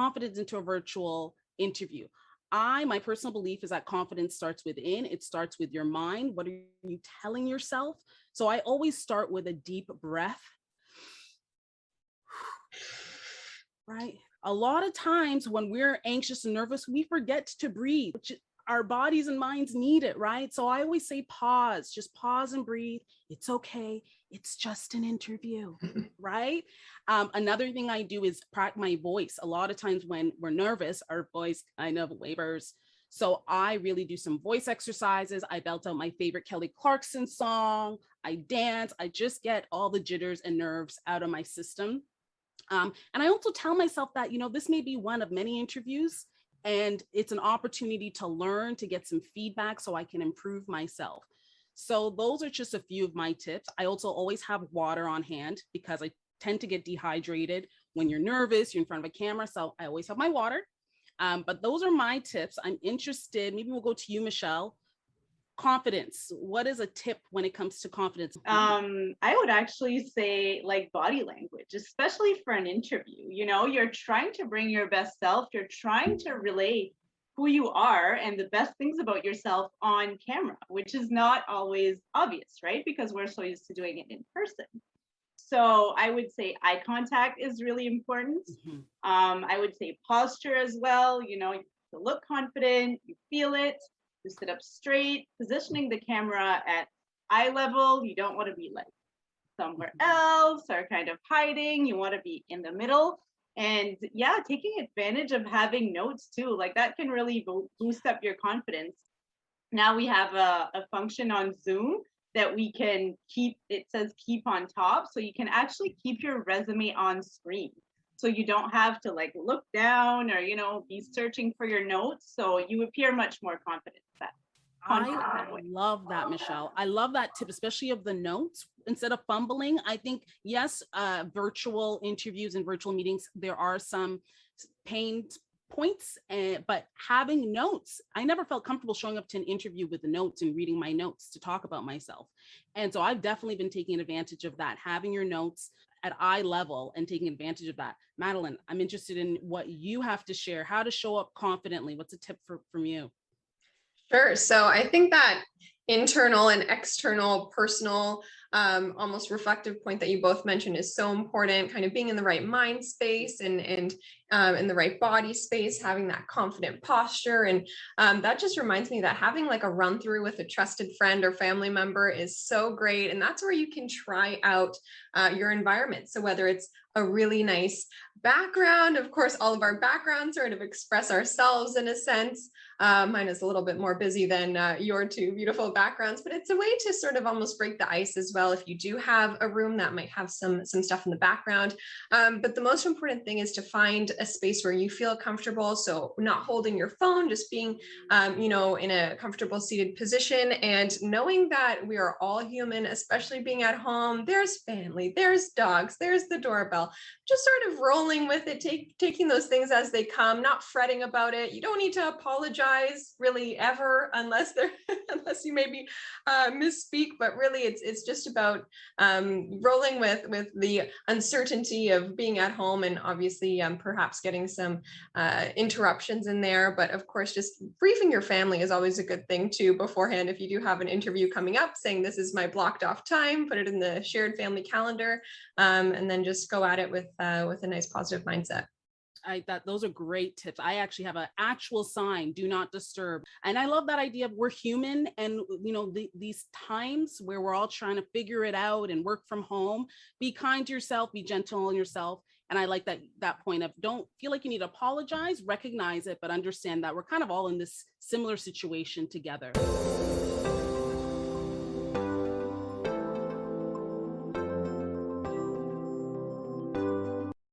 confidence into a virtual interview. My personal belief is that confidence starts within. It starts with your mind. What are you telling yourself? So I always start with a deep breath, right? A lot of times when we're anxious and nervous, we forget to breathe, which our bodies and minds need it, right? So I always say pause, just pause and breathe. It's okay. It's just an interview, right? Another thing I do is practice my voice. A lot of times when we're nervous, our voice kind of wavers. So I really do some voice exercises. I belt out my favorite Kelly Clarkson song. I dance. I just get all the jitters and nerves out of my system. And I also tell myself that, this may be one of many interviews, and it's an opportunity to learn, to get some feedback so I can improve myself. So those are just a few of my tips. I also always have water on hand because I tend to get dehydrated when you're nervous, you're in front of a camera. So I always have my water. But those are my tips. I'm interested. Maybe we'll go to you, Michelle. Confidence. What is a tip when it comes to confidence? I would actually say like body language, especially for an interview. You're trying to bring your best self, you're trying to relay who you are and the best things about yourself on camera, which is not always obvious, right? Because we're so used to doing it in person. So I would say eye contact is really important. I would say posture as well. You look confident, you feel it. You sit up straight, positioning the camera at eye level. You don't want to be like somewhere else or kind of hiding. You want to be in the middle. And yeah, taking advantage of having notes too, like that can really boost up your confidence. Now we have a function on Zoom that we can keep, it says keep on top. So you can actually keep your resume on screen. So you don't have to like look down or, be searching for your notes. So you appear much more confident. I love that, Michelle. I love that tip, especially of the notes. Instead of fumbling, I think, yes, virtual interviews and virtual meetings, there are some pain points, but having notes, I never felt comfortable showing up to an interview with the notes and reading my notes to talk about myself. And so I've definitely been taking advantage of that, having your notes at eye level and taking advantage of that. Madeline, I'm interested in what you have to share, how to show up confidently. What's a tip from you? Sure. So I think that internal and external, personal, almost reflective point that you both mentioned is so important. Kind of being in the right mind space and in the right body space, having that confident posture, and that just reminds me that having like a run through with a trusted friend or family member is so great, and that's where you can try out your environment. So whether it's a really nice background, of course, all of our backgrounds sort of express ourselves in a sense. Mine is a little bit more busy than your two beautiful backgrounds, but it's a way to sort of almost break the ice as well if you do have a room that might have some stuff in the background. But the most important thing is to find a space where you feel comfortable. So not holding your phone, just being, in a comfortable seated position, and knowing that we are all human, especially being at home. There's family, there's dogs, there's the doorbell. Just sort of rolling with it, taking those things as they come, not fretting about it. You don't need to apologize really ever unless unless you maybe misspeak, but really it's just about rolling with the uncertainty of being at home, and obviously perhaps getting some interruptions in there. But of course, just briefing your family is always a good thing too beforehand. If you do have an interview coming up, saying this is my blocked off time, put it in the shared family calendar, and then just go at it with a nice positive mindset. Those are great tips. I actually have an actual sign, do not disturb. And I love that idea of we're human, and these times where we're all trying to figure it out and work from home, be kind to yourself, be gentle on yourself. And I like that point of don't feel like you need to apologize, recognize it, but understand that we're kind of all in this similar situation together.